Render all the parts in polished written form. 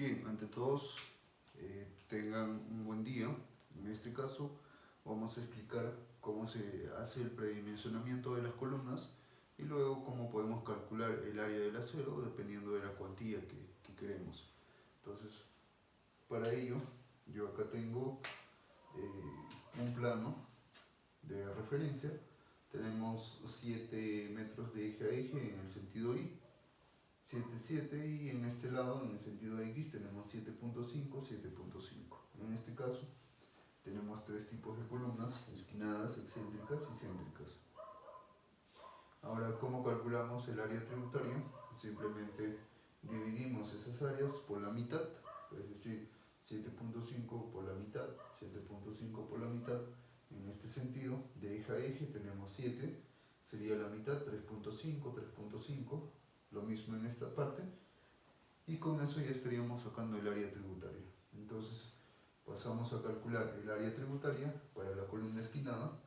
Bien, ante todos, tengan un buen día. En este caso vamos a explicar cómo se hace el predimensionamiento de las columnas y luego cómo podemos calcular el área del acero dependiendo de la cuantía que queremos. Entonces, para ello, yo acá tengo un plano de referencia. Tenemos 7 metros de eje a eje en el sentido Y, 7, 7, y en este lado, en el sentido de X, tenemos 7.5, 7.5. En este caso, tenemos tres tipos de columnas: esquinadas, excéntricas y céntricas. Ahora, ¿cómo calculamos el área tributaria? Simplemente dividimos esas áreas por la mitad, es decir, 7.5 por la mitad, 7.5 por la mitad. En este sentido, de eje a eje tenemos 7, sería la mitad, 3.5, 3.5. Lo mismo en esta parte, y con eso ya estaríamos sacando el área tributaria. Entonces pasamos a calcular el área tributaria para la columna esquinada.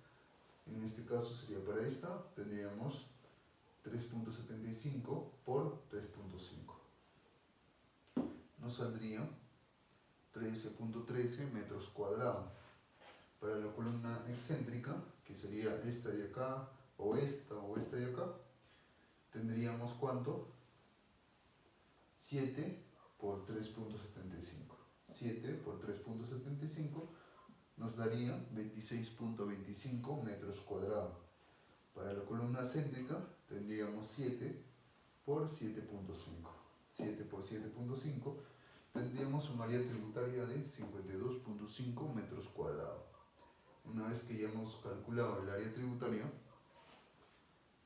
En este caso sería para esta, tendríamos 3.75 por 3.5. Nos saldría 13.13 metros cuadrados. Para la columna excéntrica, que sería esta de acá, o esta de acá, tendríamos ¿cuánto? 7 por 3.75. 7 por 3.75 nos daría 26.25 metros cuadrados. Para la columna céntrica tendríamos 7 por 7.5. 7 por 7.5 tendríamos un área tributaria de 52.5 metros cuadrados. Una vez que ya hemos calculado el área tributaria,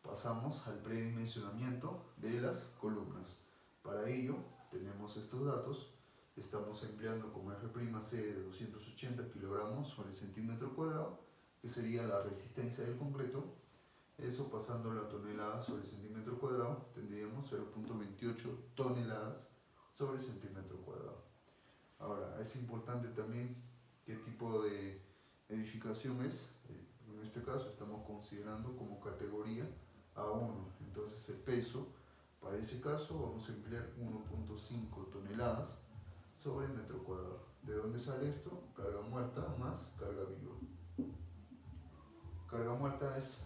pasamos al predimensionamiento de las columnas. Para ello, tenemos estos datos. Estamos empleando como F'C de 280 kilogramos sobre centímetro cuadrado, que sería la resistencia del concreto. Eso, pasando la tonelada sobre centímetro cuadrado, tendríamos 0.28 toneladas sobre centímetro cuadrado. Ahora, es importante también qué tipo de edificación es. En este caso estamos considerando como categoría A1. Entonces el peso, para ese caso, vamos a emplear 1.5 toneladas sobre metro cuadrado. ¿De dónde sale esto? Carga muerta más carga viva. Carga muerta es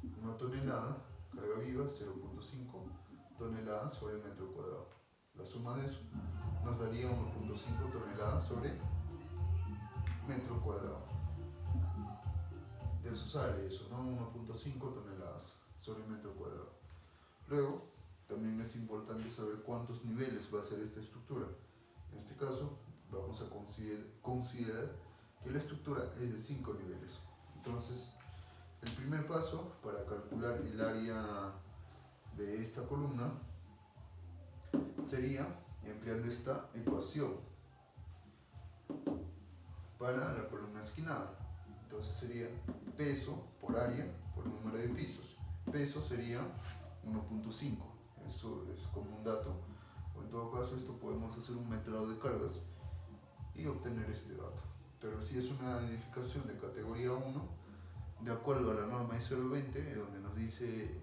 1 tonelada, carga viva 0.5 toneladas sobre metro cuadrado. La suma de eso nos daría 1.5 toneladas sobre metro cuadrado. De eso sale eso, ¿no? 1.5 toneladas sobre metro cuadrado. Luego, también es importante saber cuántos niveles va a ser esta estructura. En este caso, vamos a considerar que la estructura es de 5 niveles. Entonces, el primer paso para calcular el área de esta columna sería empleando esta ecuación para la columna esquinada. Entonces sería peso por área por número de pisos. Peso sería 1.5. Eso es como un dato. O en todo caso, esto podemos hacer un metrado de cargas y obtener este dato. Pero si es una edificación de categoría 1, de acuerdo a la norma ISO 20, donde nos dice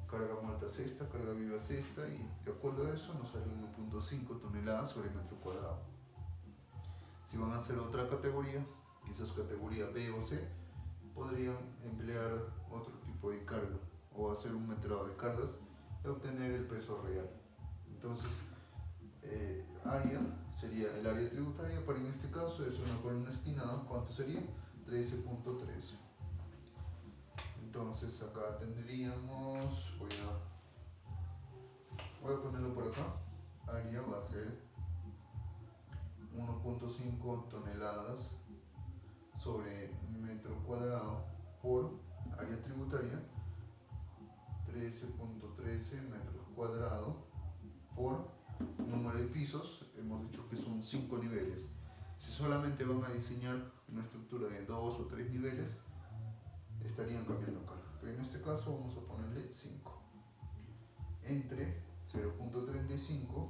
carga muerta es esta, carga viva es esta, y de acuerdo a eso nos sale 1.5 toneladas sobre metro cuadrado. Si van a hacer otra categoría, quizás categoría B o C, podrían emplear otro tipo de carga o hacer un metrado de cargas y obtener el peso real. Entonces, área sería el área tributaria, pero en este caso es una columna esquinada. ¿Cuánto sería? 13.13. Entonces acá tendríamos, voy a ponerlo por acá. Área va a ser 1.5 toneladas sobre metro cuadrado por área tributaria 13.13 metros cuadrados por número de pisos. Hemos dicho que son 5 niveles. Si solamente van a diseñar una estructura de 2 o 3 niveles, estarían cambiando acá, pero en este caso vamos a ponerle 5 entre 0.35.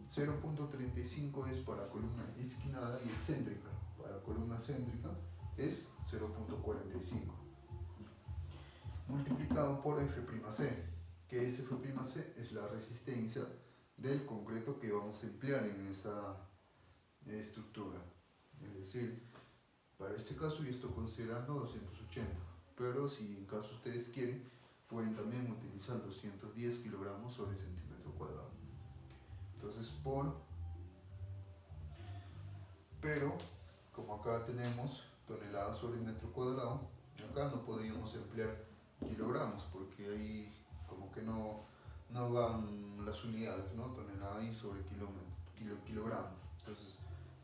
0.35 es para columna esquinada y excéntrica. Para columna céntrica es 0.45 multiplicado por F'C, que es F'C es la resistencia del concreto que vamos a emplear en esa estructura. Es decir, para este caso yo estoy considerando 280, pero si en caso ustedes quieren, pueden también utilizar 210 kilogramos sobre centímetro cuadrado. Entonces, pero como acá tenemos toneladas sobre metro cuadrado, acá no podríamos emplear kilogramos porque ahí como que no van las unidades, ¿no? Tonelada y sobre kilogramos. Entonces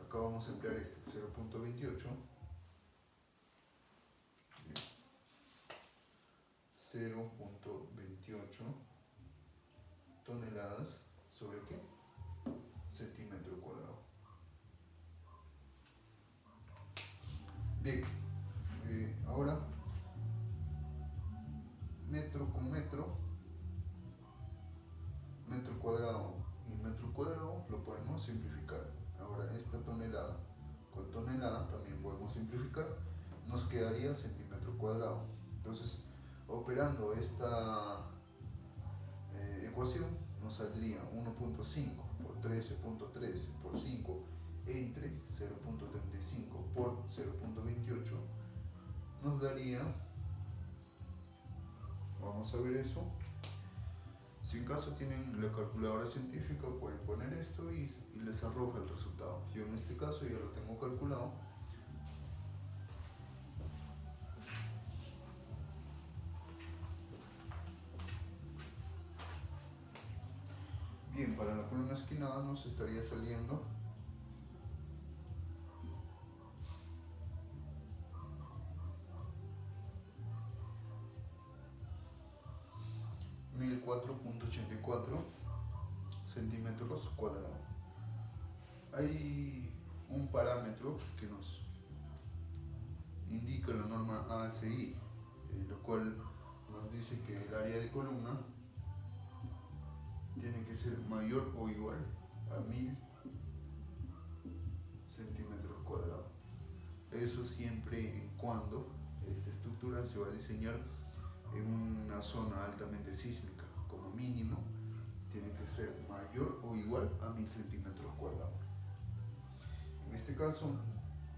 acá vamos a emplear este 0.28 toneladas sobre ¿qué? Centímetro cuadrado. Bien, ahora metro con metro cuadrado y metro cuadrado lo podemos simplificar. Ahora esta tonelada con tonelada también podemos simplificar, nos quedaría centímetro cuadrado. Entonces, operando esta ecuación nos saldría 1.5 por 13.13 por 5 entre 0.35 por 0.28 nos daría, vamos a ver eso. Si en caso tienen la calculadora científica pueden poner esto y les arroja el resultado. Yo en este caso ya lo tengo calculado. Bien, para la columna esquinada nos estaría saliendo 1004.84 centímetros cuadrados. Hay un parámetro que nos indica la norma ASI, lo cual nos dice que el área de columna tiene que ser mayor o igual a 1000 centímetros cuadrados. Eso siempre y cuando esta estructura se va a diseñar en una zona altamente sísmica. Como mínimo tiene que ser mayor o igual a 1000 centímetros cuadrados. En este caso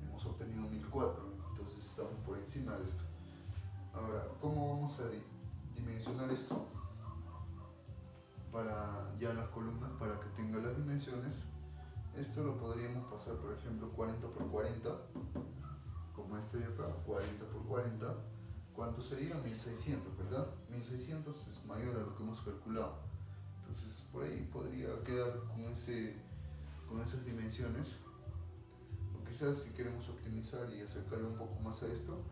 hemos obtenido 1004, entonces estamos por encima de esto. Ahora, ¿cómo vamos a dimensionar esto? Para ya las columnas, para que tenga las dimensiones, esto lo podríamos pasar, por ejemplo, 40 por 40, como este de acá, 40 por 40. ¿Cuánto sería? 1600, ¿verdad? 1600 es mayor a lo que hemos calculado. Entonces, por ahí podría quedar con esas dimensiones. O quizás, si queremos optimizar y acercarlo un poco más a esto,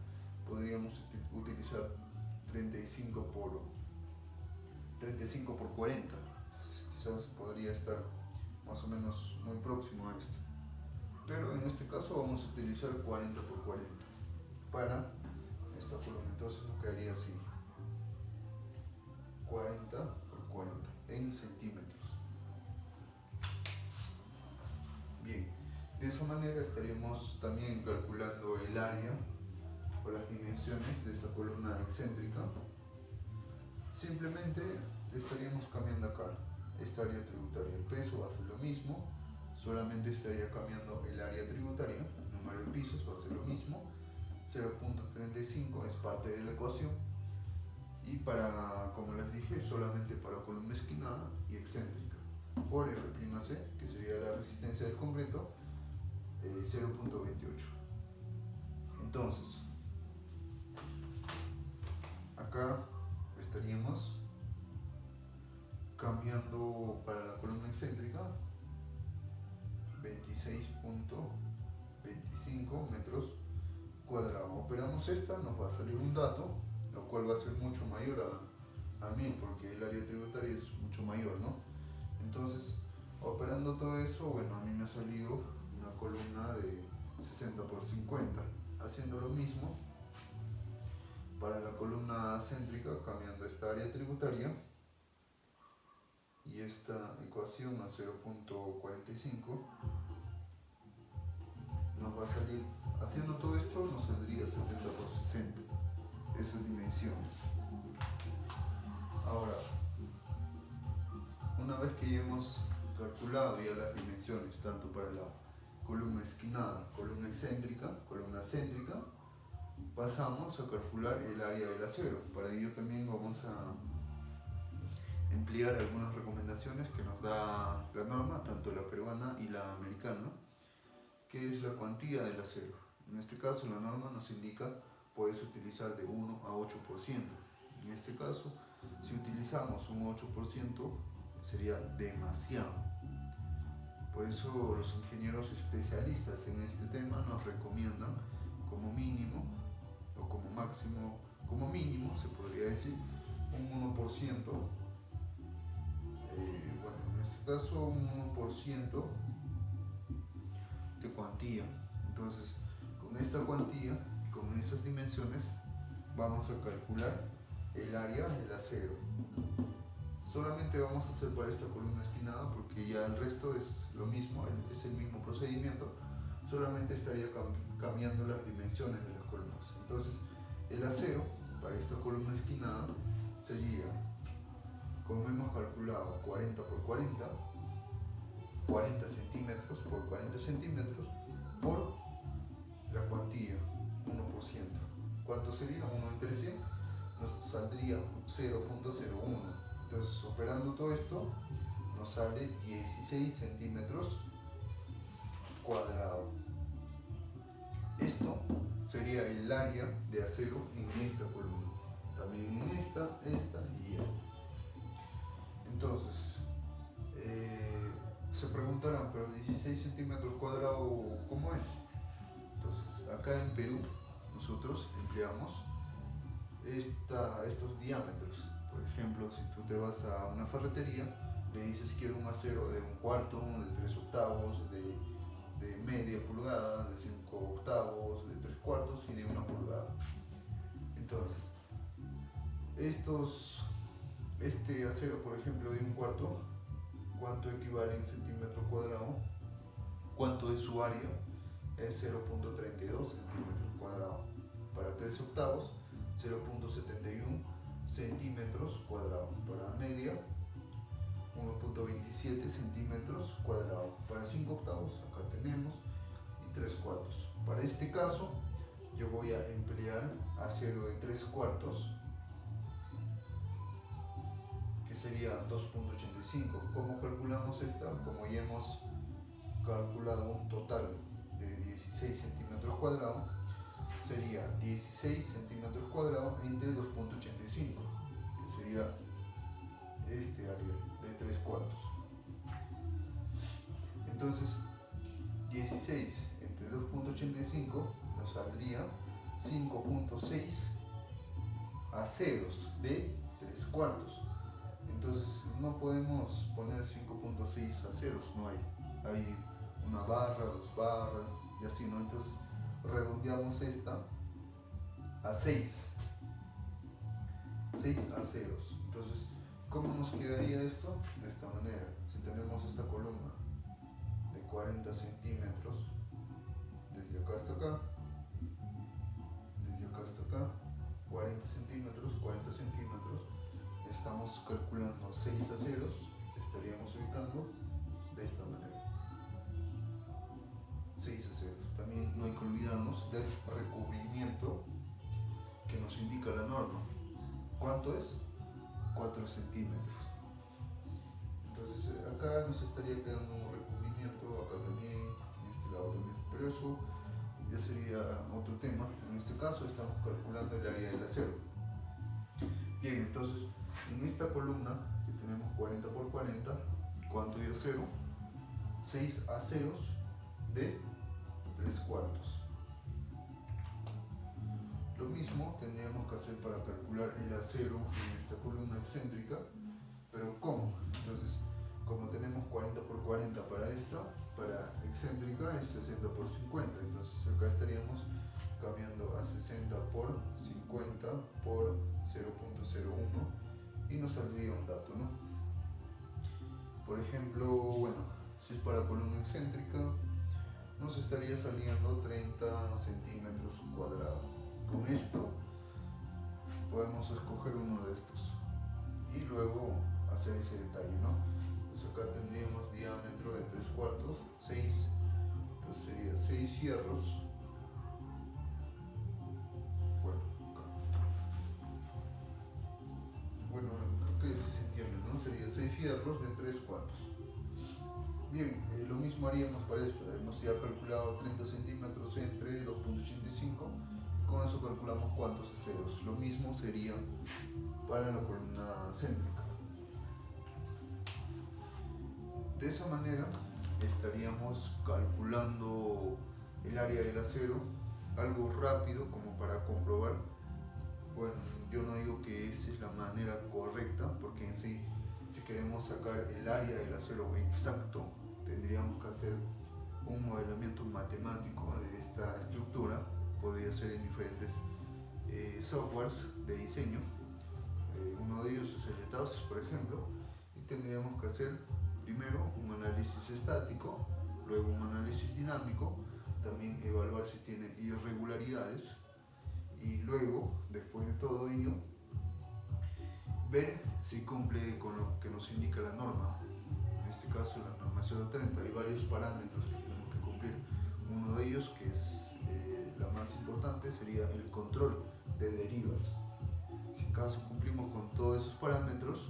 podríamos utilizar 35 por 40. Quizás podría estar más o menos muy próximo a esto. Pero en este caso vamos a utilizar 40 por 40 para esta columna. Entonces nos quedaría así: 40 por 40 en centímetros. Bien, de esa manera estaríamos también calculando el área o las dimensiones de esta columna excéntrica. Simplemente estaríamos cambiando acá esta área tributaria. El peso va a ser lo mismo, solamente estaría cambiando el área tributaria, el número de pisos va a ser lo mismo. 0.35 es parte de la ecuación. Y para, como les dije, solamente para columna esquinada y excéntrica. Por F'C, que sería la resistencia del concreto, 0.28. Entonces, acá estaríamos cambiando para la columna excéntrica 26.25 metros cuadrados. Operamos esta, nos va a salir un dato, lo cual va a ser mucho mayor a 1000, porque el área tributaria es mucho mayor, ¿no? Entonces, operando todo eso, bueno, a mí me ha salido una columna de 60 por 50. Haciendo lo mismo para la columna céntrica, cambiando esta área tributaria y esta ecuación a 0.45, nos va a salir, haciendo todo esto, nos saldría 70 por 60, esas dimensiones. Ahora, una vez que ya hemos calculado ya las dimensiones, tanto para la columna esquinada, columna excéntrica, columna céntrica, pasamos a calcular el área del acero. Para ello también vamos a emplear algunas recomendaciones que nos da la norma, tanto la peruana y la americana, que es la cuantía del acero. En este caso la norma nos indica puedes utilizar de 1 a 8%. En este caso, si utilizamos un 8%, sería demasiado. Por eso los ingenieros especialistas en este tema nos recomiendan como mínimo o como máximo, como mínimo se podría decir un 1%, bueno, en este caso un 1% de cuantía. Entonces, con esta cuantía, con esas dimensiones, vamos a calcular el área del acero. Solamente vamos a hacer para esta columna esquinada porque ya el resto es lo mismo, es el mismo procedimiento, solamente estaría cambiando las dimensiones de las columnas. Entonces, el acero para esta columna esquinada sería, como hemos calculado, 40 por 40, 40 centímetros por 40 centímetros por la cuantía, 1%. ¿Cuánto sería? 1 entre 100, nos saldría 0.01. Entonces, operando todo esto, nos sale 16 centímetros cuadrados. Esto sería el área de acero en esta columna. También en esta y esta. Entonces, se preguntarán, pero 16 centímetros cuadrados, ¿cómo es? Entonces, acá en Perú, nosotros empleamos estos diámetros. Por ejemplo, si tú te vas a una ferretería, le dices quiero un acero de 1/4, de 3/8, de media pulgada, de 5/8, de 3/4 y de 1 pulgada. Entonces, este acero, por ejemplo, de 1/4, ¿cuánto equivale en centímetro cuadrado? ¿Cuánto es su área? Es 0.32 centímetros cuadrados. Para 3/8, 0.71 centímetros cuadrados. Para media, 1.27 centímetros cuadrados. Para 5/8, acá tenemos, y 3/4. Para este caso, yo voy a emplear acero de 3/4, que sería 2.85. ¿Cómo calculamos esta? Como ya hemos calculado un total de 16 centímetros cuadrados, sería 16 centímetros cuadrados entre 2.85, que sería este área de 3/4. Entonces, 16 entre 2.85 nos saldría 5.6 aceros de 3/4. Entonces, no podemos poner 5.6 aceros, no hay. Hay una barra, 2 barras y así, ¿no? Entonces, redondeamos esta a 6 aceros. Entonces, ¿cómo nos quedaría esto? De esta manera. Si tenemos esta columna de 40 centímetros, desde acá hasta acá, 40 centímetros, estamos calculando 6 aceros, estaríamos ubicando de esta manera. 6 aceros. También no hay que olvidarnos del recubrimiento que nos indica la norma. ¿Cuánto es? 4 centímetros. Entonces acá nos estaría quedando un recubrimiento, acá también, en este lado también. Pero eso ya sería otro tema. En este caso estamos calculando el área del acero. Bien, entonces en esta columna que tenemos 40 por 40, ¿cuánto de acero? 6 aceros de 3/4. Lo mismo tendríamos que hacer para calcular el acero en esta columna excéntrica, pero ¿cómo? Entonces, como tenemos 40 por 40 para esta, para excéntrica es 60 por 50, entonces acá estaríamos cambiando a 60 por 50 por 0.01 y nos saldría un dato, ¿no? Por ejemplo, bueno, si es para columna excéntrica, nos estaría saliendo 30 centímetros cuadrados. Con esto podemos escoger uno de estos y luego hacer ese detalle, ¿no? Entonces acá tendríamos diámetro de 3/4, 6, entonces sería 6 fierros. Bueno, acá. Bueno, creo que sí se entiende, ¿no? Sería 6 fierros de 3/4. Bien, lo mismo haríamos para esta. Hemos ya calculado 30 centímetros entre 2.85. Con eso calculamos cuántos aceros. Lo mismo sería para la columna céntrica. De esa manera estaríamos calculando el área del acero, algo rápido como para comprobar. Bueno, yo no digo que esa es la manera correcta, porque en sí, si queremos sacar el área del acero exacto, tendríamos que hacer un modelamiento matemático de esta estructura. Podría ser en diferentes softwares de diseño. Uno de ellos es el ETABS, por ejemplo, y tendríamos que hacer primero un análisis estático, luego un análisis dinámico, también evaluar si tiene irregularidades, y luego, después de todo ello, ver si cumple con lo que nos indica la norma. En este caso, la norma 030, hay varios parámetros que tenemos que cumplir. Uno de ellos, que es la más importante, sería el control de derivas. Si en caso cumplimos con todos esos parámetros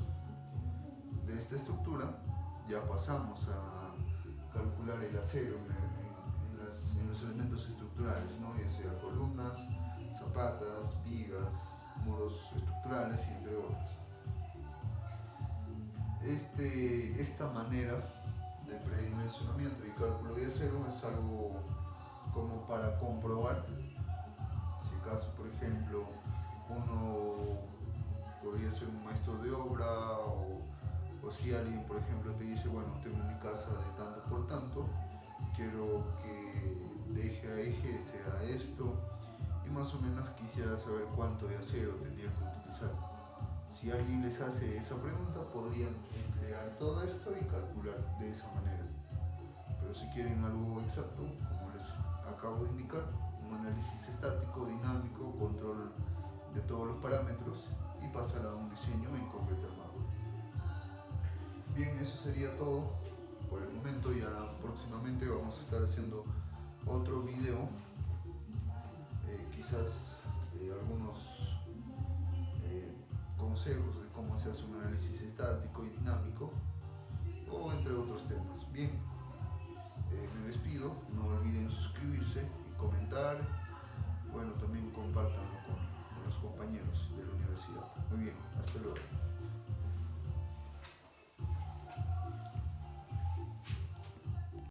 de esta estructura, ya pasamos a calcular el acero en los elementos estructurales, ¿no? Ya sea columnas, zapatas, vigas, muros estructurales y entre otros. Esta manera de predimensionamiento y cálculo de acero es algo como para comprobar si acaso, por ejemplo, uno podría ser un maestro de obra, o si alguien, por ejemplo, te dice, bueno, tengo mi casa de tanto por tanto, quiero que de eje a eje sea esto, y más o menos quisiera saber cuánto de acero tendría que utilizar. Si alguien les hace esa pregunta, podrían emplear todo esto y calcular de esa manera. Pero si quieren algo exacto, como les acabo de indicar, un análisis estático, dinámico, control de todos los parámetros, y pasar a un diseño en concreto armado. Bien, eso sería todo por el momento. Ya próximamente vamos a estar haciendo otro video, quizás algunos consejos de cómo se hace un análisis estático y dinámico, o entre otros temas. Bien, me despido, no olviden suscribirse y comentar. Bueno, también compártanlo con los compañeros de la universidad. Muy bien, hasta luego.